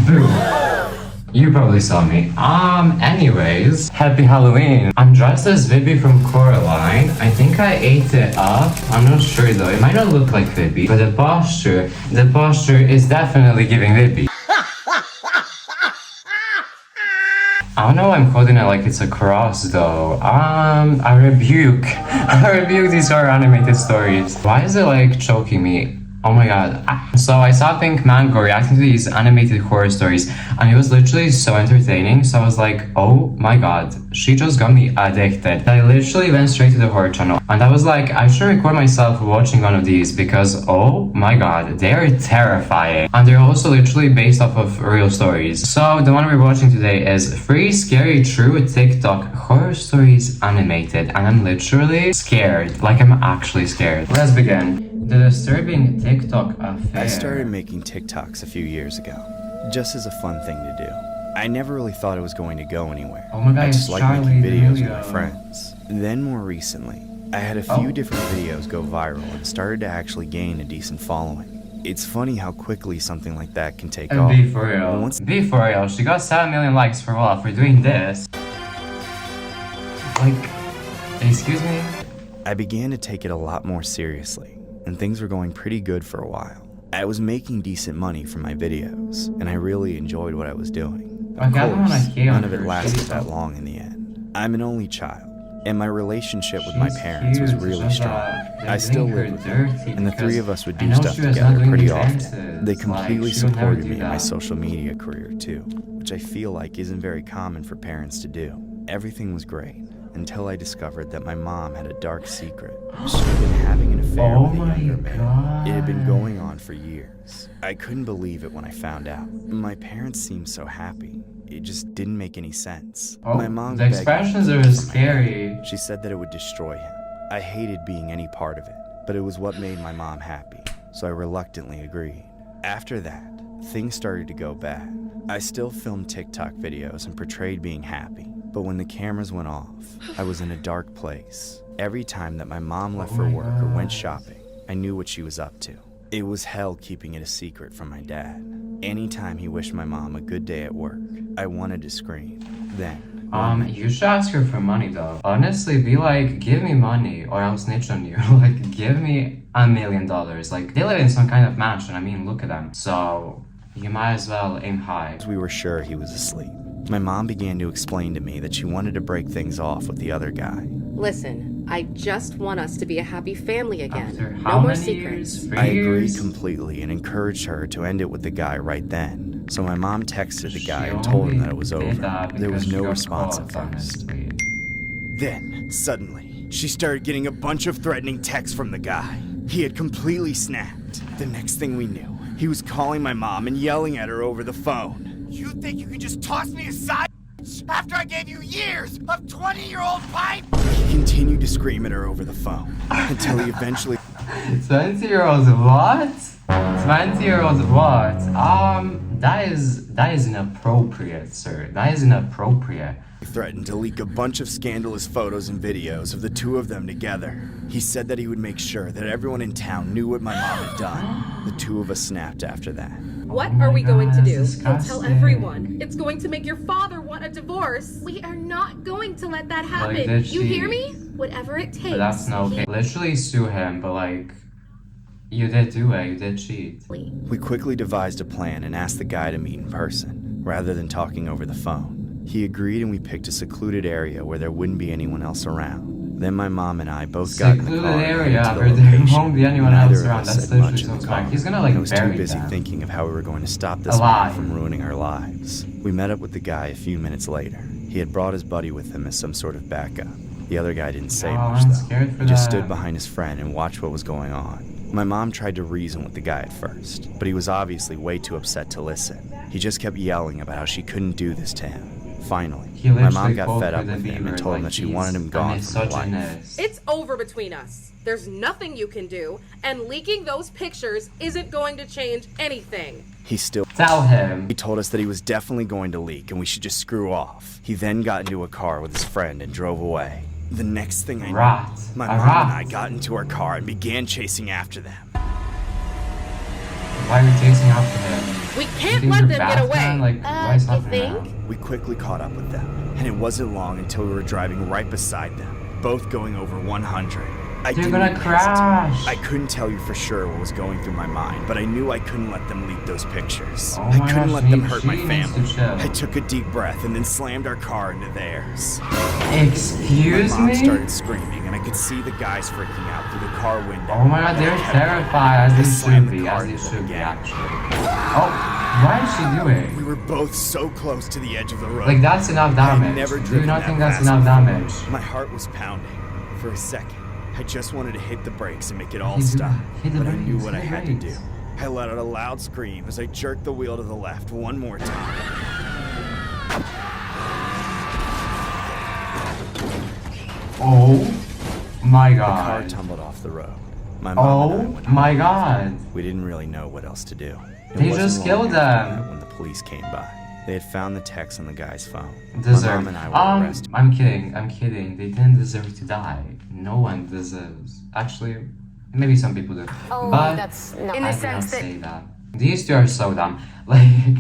Boo. You probably saw me. Anyways, happy Halloween. I'm dressed as Vibi from Coraline. I think I ate it up. I'm not sure though. It might not look like Vibi, but the posture is definitely giving Vibi. I don't know why I'm holding it like it's a cross though. I rebuke these horror animated stories. Why is it like choking me? Oh my god. So I saw Pink Mango reacting to these animated horror stories and it was literally so entertaining. So I was like, oh my god, she just got me addicted. I literally went straight to the horror channel and I was like, I should record myself watching one of these because oh my god, they are terrifying. And they're also literally based off of real stories. So the one we're watching today is Free Scary True TikTok Horror Stories Animated. And I'm literally scared. Like I'm actually scared. Let's begin. The disturbing TikTok affair. I started making TikToks a few years ago, just as a fun thing to do. I never really thought it was going to go anywhere. Oh my god, I just it's liked making Charlie videos with D'Amelio. my friends. Then more recently, I had a few different videos go viral and started to actually gain a decent following. It's funny how quickly something like that can take And off. be for real. Be for real. She got 7 million likes for what? For doing this? Like, excuse me? I began to take it a lot more seriously, and things were going pretty good for a while. I was making decent money from my videos, and I really enjoyed what I was doing. Of course, none of it lasted that long in the end. I'm an only child, and my relationship with my parents was really strong. I still live with them, and the three of us would do stuff together pretty often. They completely supported me in my social media career too, which I feel like isn't very common for parents to do. Everything was great, until I discovered that my mom had a dark secret. She had been having an affair with a younger man. It had been going on for years. I couldn't believe it when I found out. My parents seemed so happy. It just didn't make any sense. Oh, My mom the begged me expressions to are keep it from my scary. mom. She said that it would destroy him. I hated being any part of it, but it was what made my mom happy, so I reluctantly agreed. After that, things started to go bad. I still filmed TikTok videos and portrayed being happy. But when the cameras went off, I was in a dark place. Every time that my mom left for work or went shopping, I knew what she was up to. It was hell keeping it a secret from my dad. Anytime he wished my mom a good day at work, I wanted to scream. Then, you should ask her for money though. Honestly, be like, give me money or I'll snitch on you. Like, give me $1 million. Like, they live in some kind of mansion. I mean, look at them. So, you might as well aim high. we were sure he was asleep. My mom began to explain to me that she wanted to break things off with the other guy. Listen, I just want us to be a happy family again. After No how more many secrets. years? 3 I agreed years? completely and encouraged her to end it with the guy right then. So my mom texted the guy She and told him only that it was did over. that There was because no she got response at caught, first. honestly. Then, suddenly, she started getting a bunch of threatening texts from the guy. He had completely snapped. The next thing we knew, he was calling my mom and yelling at her over the phone. You think you can just toss me aside after I gave you years of 20-year-old pipe? He continued to scream at her over the phone until he eventually 20-year-olds what? 20-year-olds what? That is inappropriate, sir. That is inappropriate. threatened to leak a bunch of scandalous photos and videos of the two of them together. He said that he would make sure that everyone in town knew what my mom had done. The two of us snapped after that. What Oh are we my going to God, do? that's You'll tell disgusting. everyone. It's going to make your father want a divorce. We are not going to let that happen. did You she- hear me? Whatever it takes. But that's not okay. Literally sue him, but like, you did do it. You did cheat. We quickly devised a plan and asked the guy to meet in person, rather than talking over the phone. He agreed and we picked a secluded area where there wouldn't be anyone else around. Then my mom and I both got in the Secluded car and area headed to where the there location. won't be anyone Neither else of around. us That's said much literally in so the car. bad. He's gonna like I was too bury busy them. thinking of how we were going to stop this Alive. man from ruining our lives. We met up with the guy a few minutes later. He had brought his buddy with him as some sort of backup. The other guy didn't say Oh, much I'm though. scared for He just that. stood behind his friend and watched what was going on. My mom tried to reason with the guy at first, but he was obviously way too upset to listen. He just kept yelling about how she couldn't do this to him. Finally, He my literally mom got spoke fed up with with the him and beaver, told him like that she he's wanted him a gone from her life. misogynist. It's over between us. There's nothing you can do, and leaking those pictures isn't going to change anything. He still Tell him. He told us that he was definitely going to leak and we should just screw off. He then got into a car with his friend and drove away. The next thing I Rat. knew, my A mom rat. and I got into our car and began chasing after them. Why are we chasing after him? We can't let them get away. Like, why is you happening think? now? We quickly caught up with them, and it wasn't long until we were driving right beside them, both going over 100. They're gonna crash. I couldn't tell you for sure what was going through my mind, but I knew I couldn't let them leak those pictures. Oh I my couldn't gosh, let them hurt my she needs family. to chill. I took a deep breath and then slammed our car into theirs. Excuse My mom me? started screaming, and I could see the guys freaking out through the car window. Oh my god, they're terrified, as they slammed should the be, car as they into should the be, gap. actually. Oh, why is she doing? We were both so close to the edge of the road. Like, that's enough I had damage. never Do you driven not that think that's fast enough before. damage? My heart was pounding. For a second, I just wanted to hit the brakes and make it all Hit the- stop. hit the But I knew brakes, what I hit the had to do. brakes. I let out a loud scream as I jerked the wheel to the left one more time. Oh my The car god. tumbled off the road. My mom and I Oh went my home. god. We didn't really know what else to do. It They wasn't just long killed after them. that when the police came by. They had found the text on the guy's phone. My Deserve. mom and I were arrested. I'm kidding. They didn't deserve to die. No one deserves. Actually, maybe some people do. Oh, but that's no. I would not say that. These two are so dumb. Like,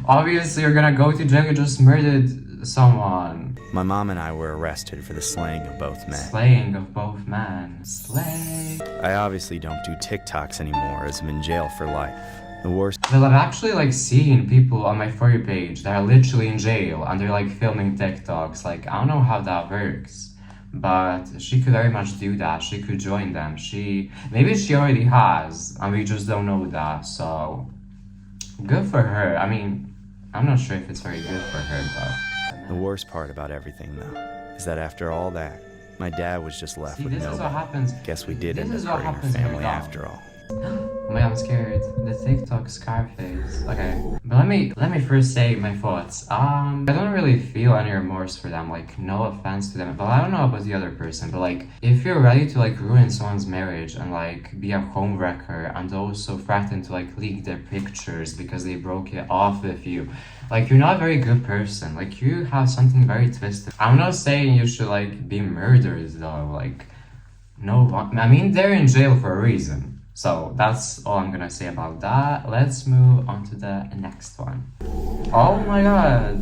obviously you're gonna go to jail, you just murdered someone. My mom and I were arrested for the slaying of both men. Slaying of both men. Slay. I obviously don't do TikToks anymore as I'm in jail for life. The worst Well, I've actually like seen people on my For You page that are literally in jail and they're like filming TikToks. Like, I don't know how that works, but she could very much do that. She could join them. Maybe she already has and we just don't know that. So good for her. I mean, I'm not sure if it's very good for her, but The worst part about everything, though, is that after all that, my dad was just left see, with this is what nobody. happens. Guess we did This end is up what hurting our happens when family you're dumb. after all. Oh my god, I'm scared. The TikTok Scarface. Okay. But let me first say my thoughts. I don't really feel any remorse for them, like no offense to them. But I don't know about the other person. But like if you're ready to like ruin someone's marriage and like be a homewrecker and also threaten to like leak their pictures because they broke it off with you, like you're not a very good person. Like you have something very twisted. I'm not saying you should like be murdered though. Like no, I mean they're in jail for a reason. So that's all I'm gonna say about that. Let's move on to the next one. Oh my god.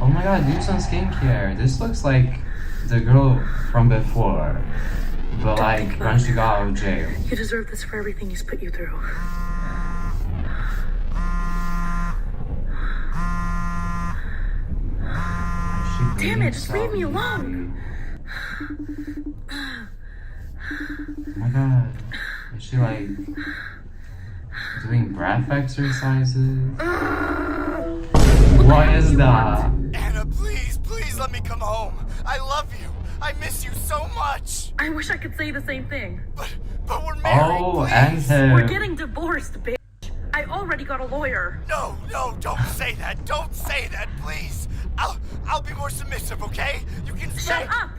Oh my god, do some skincare. This looks like the girl from before. But like when she got out of jail. You deserve this for everything he's put you through. Damn it, just leave me alone. Oh my god. Is she like doing breath exercises? What is that? Anna, please let me come home. I love you. I miss you so much. I wish I could say the same thing. But we're married. Oh, please. and him. We're getting divorced, bitch. I already got a lawyer. No, don't say that. Don't say that, please. I'll be more submissive, okay? You can say. Shut up!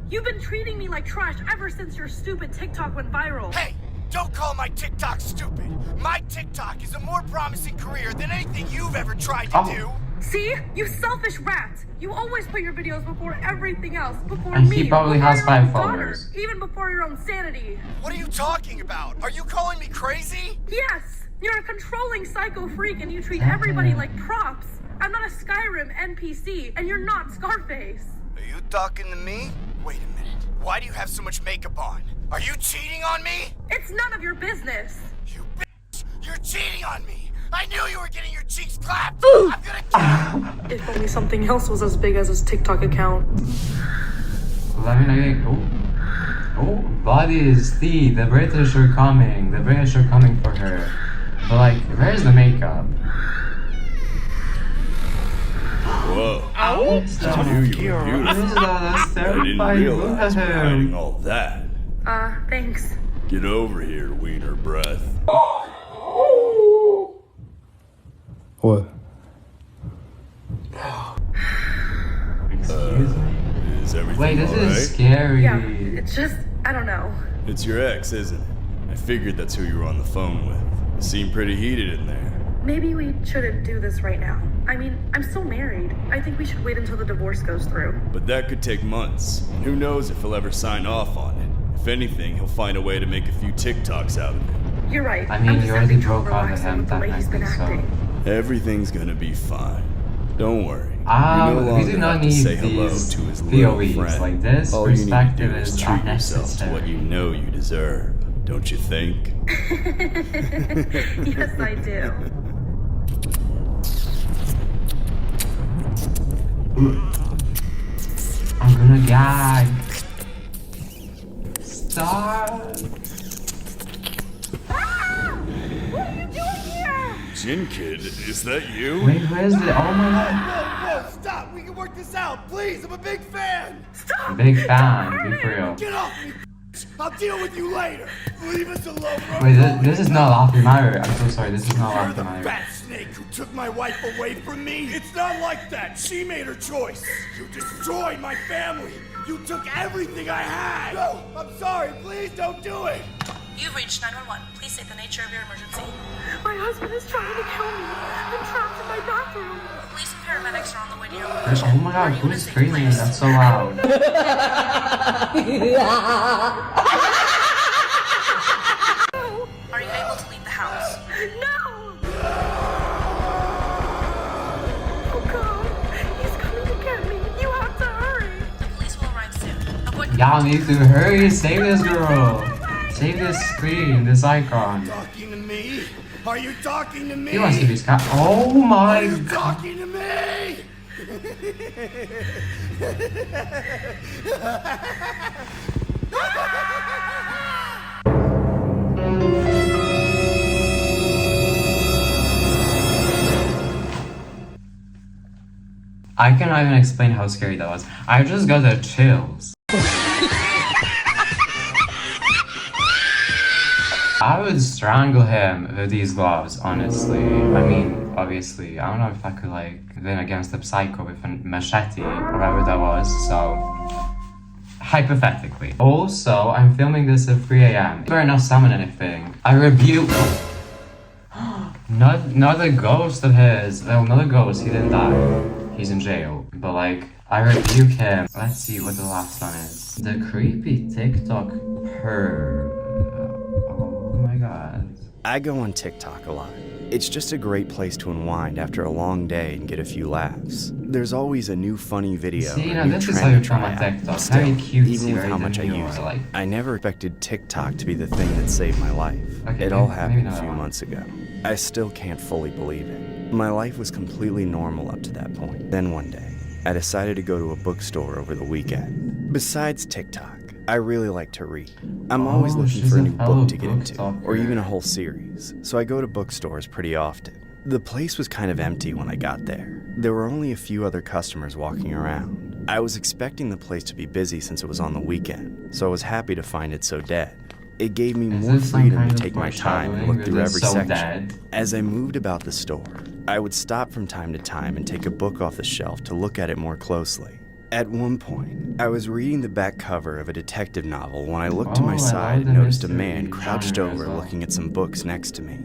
You've been treating me like trash ever since your stupid TikTok went viral. Hey, don't call my TikTok stupid. My TikTok is a more promising career than anything you've ever tried to do. See? You selfish rat! You always put your videos before everything else, before And me, he probably before has your 5 own daughter, followers. even before your own sanity. What are you talking about? Are you calling me crazy? Yes! You're a controlling psycho freak and you treat everybody like props. I'm not a Skyrim NPC, and you're not Scarface. Are you talking to me? Wait a minute. Why do you have so much makeup on? Are you cheating on me? It's none of your business. You bitch! You're cheating on me! I knew you were getting your cheeks clapped! I'm gonna kill you! If only something else was as big as his TikTok account. Let me know. Oh, bodies. See, the British are coming. The British are coming for her. But like, where's the makeup? Whoa. Ouch! I knew you were What beautiful. is that? That's I didn't terrifying. Look realize at you were hiding him. all that. Thanks. Get over here, wiener breath. What? Excuse me? Is everything Wait, this alright? is scary. Yeah, it's just, I don't know. It's your ex, isn't it? I figured that's who you were on the phone with. You seemed pretty heated in there. Maybe we shouldn't do this right now. I mean, I'm still married. I think we should wait until the divorce goes through. But that could take months. And who knows if he'll ever sign off on it. If anything, he'll find a way to make a few TikToks out of it. You're right. I mean, I'm just you already having trouble broke up with relaxing him the way he's been technically, so... acting. Everything's gonna be fine. Don't worry. You no we do longer not have to need say hello these to his little POVs. friend. Like, this All you need to perspective do is is treat yourself to unnecessary. what you know you deserve. Don't you think? Yes, I do. I'm gonna gag. Stop. What are you doing here? Jin Kid, is that you? Wait, who is it? Oh my god. Whoa, stop! We can work this out, please! I'm a big fan! Stop! Big fan, be for real. Get off me! I'll deal with you later! Leave us alone, bro! Wait, this is not Laughing Matter. I'm so sorry, this is not You're Laughing the Matter. bat snake who took my wife away from me! It's not like that! She made her choice! You destroyed my family! You took everything I had! No! I'm sorry! Please don't do it! You've reached 911. Please state the nature of your emergency. My husband is trying to kill me. I'm trapped in my bathroom. Police and paramedics are on the way to your Oh location. my god, Are you in a who's safe screaming? place? That's so loud. Are you able to leave the house? No! Oh God, he's coming to get me. You have to hurry. The police will arrive soon. Avoid Y'all need to hurry, save this girl. Save this screen, this icon. Talking to me? Are you talking to me? He wants to be Scott. Oh my Are you god. talking to me? I cannot even explain how scary that was. I just got the chills. I would strangle him with these gloves, honestly. I mean, obviously, I don't know if I could, like, win against a psycho with a machete, or whatever that was, so... Hypothetically. Also, I'm filming this at 3 AM. Better not summon anything. I rebuke... not a ghost of his. No, not a ghost, he didn't die. He's in jail. But, like, I rebuke him. Let's see what the last one is. The creepy TikTok purr. Oh my god. I go on TikTok a lot. It's just a great place to unwind after a long day and get a few laughs. There's always a new funny video. See, you or know, new this is trend how you to try film on out. TikTok. Still, Very cutesy, even with very how much I demure, use it, like- I never expected TikTok to be the thing that saved my life. Okay, It all maybe happened not a that few one. months ago. I still can't fully believe it. My life was completely normal up to that point. Then one day, I decided to go to a bookstore over the weekend. Besides TikTok, I really like to read. I'm always looking she's for a a new fellow book to get into, bookstopper. or even a whole series, so I go to bookstores pretty often. The place was kind of empty when I got there. There were only a few other customers walking around. I was expecting the place to be busy since it was on the weekend, so I was happy to find it so dead. It gave me Is more this some freedom kind to of take my time and foreshadowing, look or through is every this so section. dead? As I moved about the store, I would stop from time to time and take a book off the shelf to look at it more closely. At one point, I was reading the back cover of a detective novel when I looked to Oh, I my love side the and noticed a mystery man crouched genre as over well. looking at some books next to me.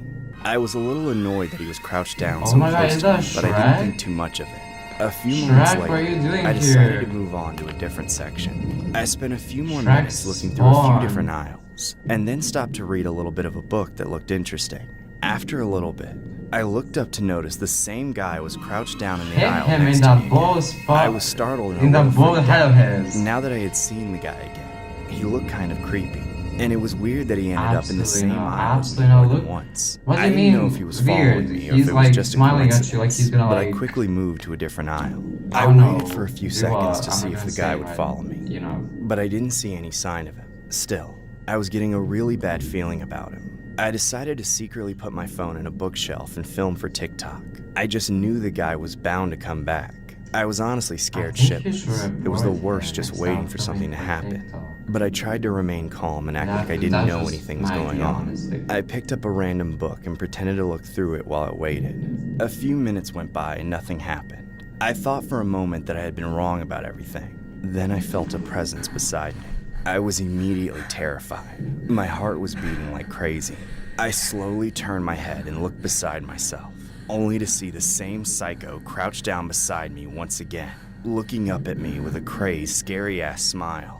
I was a little annoyed that he was crouched down Oh so my God, close is to me, that but I didn't Shrek? think too much of it. A few moments Shrek, what are you later, doing I decided here? to move on to a different section. I spent a few more Shrek minutes looking through a few Spawn. different aisles, and then stopped to read a little bit of a book that looked interesting. After a little bit, I looked up to notice the same guy was crouched down in the Hit aisle him next in to the me. ball spot. I was startled and in a the little ball freaked head out. of his. Now that I had seen the guy again, he looked kind of creepy. And it was weird that he ended up in the Absolutely same not. aisle as me Absolutely not. more than Look- once. What do I you didn't mean know if he was weird? following me or He's if it like was just a smiling at coincidence. you like he's gonna, but I like- quickly moved to a different aisle. I I don't know. waited for a few Do seconds what? to I'm see not if the gonna guy say would what, follow me. you know. But I didn't see any sign of him. Still, I was getting a really bad feeling about him. I decided to secretly put my phone in a bookshelf and film for TikTok. I just knew the guy was bound to come back. I was honestly scared think you shitless. should It was the report worst him just and waiting stop for something to filming for happen. TikTok. But I tried to remain calm and act like I didn't That's know just anything was my going idea, on. honestly. I picked up a random book and pretended to look through it while I waited. A few minutes went by and nothing happened. I thought for a moment that I had been wrong about everything. Then I felt a presence beside me. I was immediately terrified. My heart was beating like crazy. I slowly turned my head and looked beside myself, only to see the same psycho crouched down beside me once again, looking up at me with a crazed, scary-ass smile.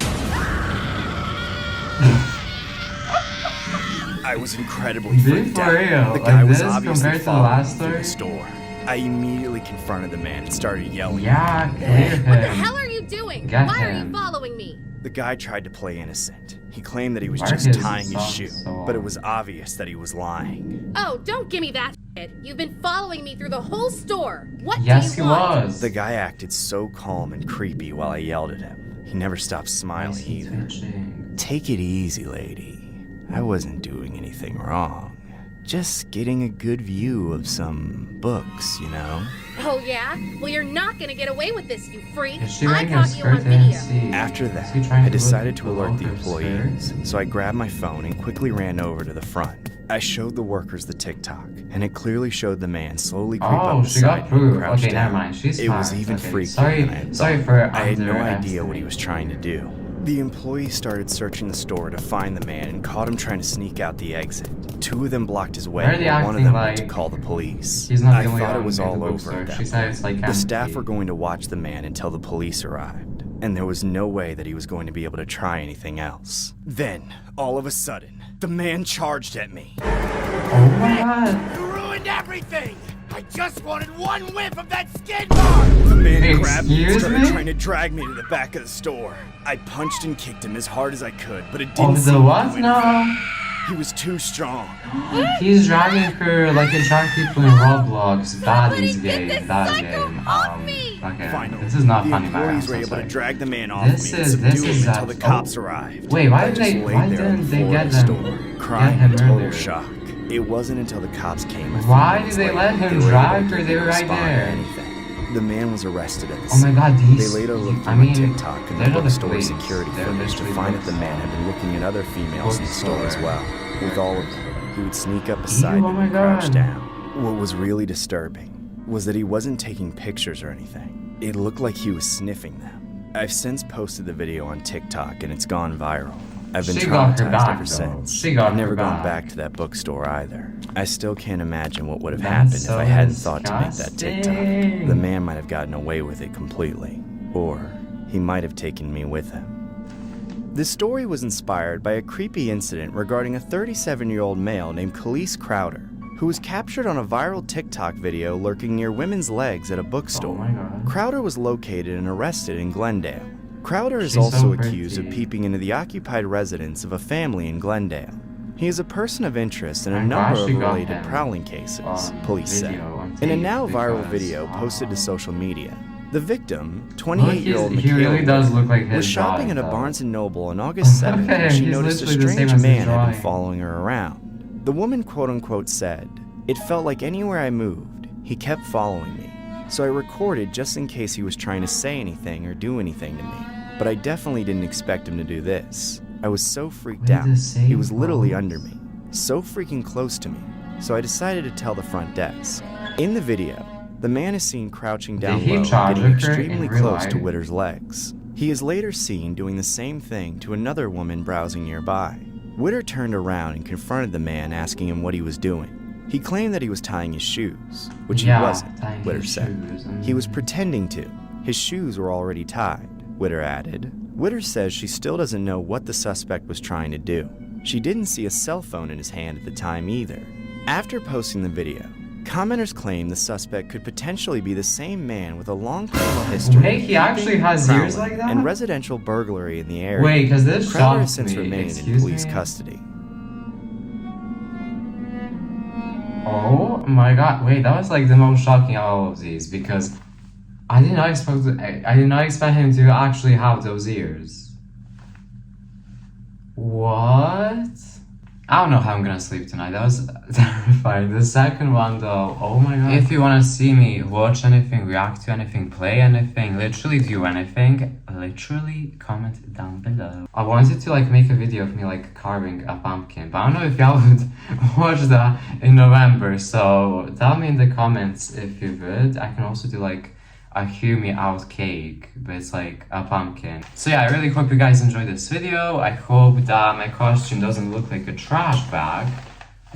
I I was incredibly Dude, freaked for out. real, The guy like was this obviously compared to the following last me through the story? store. I immediately confronted the man and started yelling. Yeah, clear him. What the hell are you doing? Get Why are him. you following me? The guy tried to play innocent. He claimed that he was Marcus just tying his sounds shoe, so but it was obvious that he was lying. Oh, don't give me that shit. You've been following me through the whole store. What Yes, do he you want? was. The guy acted so calm and creepy while I yelled at him. He never stopped smiling either. Twitching. Take it easy, lady. I wasn't doing anything wrong. Just getting a good view of some books, you know? Oh yeah? Well, you're not gonna get away with this, you freak. Is she I wearing a caught you on skirt? I didn't video. see. After Is that, he trying I to decided to look alert the below her employees, skirt? so I grabbed my phone and quickly ran over to the front. I showed the workers the TikTok, and it clearly showed the man slowly creep Oh, up the she got side and proof. crouch Okay, never down. mind. She's It was fine. even Okay, freakier sorry- than I had sorry thought. for I had no idea underestimating. what he was trying to do. The employees started searching the store to find the man and caught him trying to sneak out the exit. Two of them blocked his way, Why are they and one of acting them went to like call the police. He's not I the only thought one it was in the all over bookstore. at that She said it's point. like The staff empty. were going to watch the man until the police arrived, and there was no way that he was going to be able to try anything else. Then, all of a sudden, the man charged at me. Oh my god. You ruined everything! I just wanted one whiff of that skid mark! The man grabbed me and Excuse started me? trying to drag me to the back of the store. I punched and kicked him as hard as I could, but it Oh, didn't the seem to what do now? anything. He was too strong. He's dragging her like a drag people in Roblox. That Somebody is get game. this That psycho game. off me! Okay. Finally, This is not the funny, man. I'm employees so were able sorry. to drag the man off This me and is- this subdue is him until that- the cops oh. arrived. Wait, why I did just they- laid why there on didn't the they floor get of the them- store, get crying him in total earlier? shock. It wasn't until the cops came a few Why minutes did they later let that him were drag able to her? give They me were a right spot or there. anything. The man was arrested at the Oh my scene. god, these. They later looked through I my mean, TikTok and the they're not the bookstore police. security They're footage to literally find that the man had been looking at other females in the store as well. With all of them, he would sneak up beside oh them my and crouch God. down. What was really disturbing was that he wasn't taking pictures or anything. It looked like he was sniffing them. I've since posted the video on TikTok and it's gone viral. I've been She got her traumatized back, ever though. since. She got I've her never gone back. back to that bookstore either. I still can't imagine what would have That's happened if so I hadn't thought to make that disgusting. TikTok. The man might have gotten away with it completely, or he might have taken me with him. This story was inspired by a creepy incident regarding a 37-year-old male named Khalees Crowder, who was captured on a viral TikTok video lurking near women's legs at a bookstore. Oh my God. Crowder was located and arrested in Glendale. Crowder is She's also so accused of pretty. peeping into the occupied residence of a family in Glendale. He is a person of interest in a I'm glad number of she got related him prowling cases, on police say. video, on In a tape, now viral because, video posted to oh. social media, the victim, Look, 28-year-old he really does look like his was shopping drawing, at a though. Barnes & Noble on August 7th Okay, when she he's noticed a literally the same strange as his man had drawing. been following her around. The woman quote-unquote said, "It felt like anywhere I moved, he kept following me. So I recorded just in case he was trying to say anything or do anything to me. But I definitely didn't expect him to do this. I was so freaked Wait, out. the same He was literally pose? under me, so freaking close to me. So I decided to tell the front desk." In the video, the man is seen crouching down he low, charge getting her extremely in real close to life? Witter's legs. He is later seen doing the same thing to another woman browsing nearby. Witter turned around and confronted the man, asking him what he was doing. He claimed that he was tying his shoes, which Yeah, he wasn't, tying Witter his said. shoes, He was pretending to. His shoes were already tied, Witter added. Witter says she still doesn't know what the suspect was trying to do. She didn't see a cell phone in his hand at the time either. After posting the video, commenters claim the suspect could potentially be the same man with a long criminal history. Wait, he actually has prowling, ears like that? and residential burglary in the area. Wait, because this Crowder has shocked since me. remained in Excuse police me? custody. Oh my god, wait, that was like the most shocking of all of these because I did not expect him to actually have those ears. What? I don't know how I'm gonna sleep tonight. That was terrifying. The second one though, oh my god. If you wanna see me watch anything, react to anything, play anything, literally do anything, literally comment down below. I wanted to like make a video of me like carving a pumpkin, but I don't know if y'all would watch that in November, so tell me in the comments if you would. I can also do like a hear me out cake, but it's like a pumpkin. So yeah, I really hope you guys enjoyed this video. I hope that my costume doesn't look like a trash bag,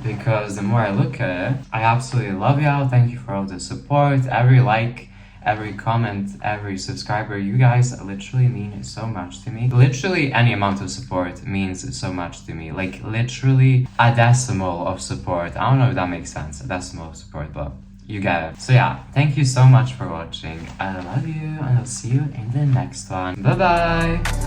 because the more I look at it, I absolutely love y'all. Thank you for all the support, every like, every comment, every subscriber. You guys literally mean so much to me. Literally any amount of support means so much to me. Like literally a decimal of support. I don't know if that makes sense, a decimal of support, but you get it. So yeah, thank you so much for watching. I love you, and I'll see you in the next one. Bye bye.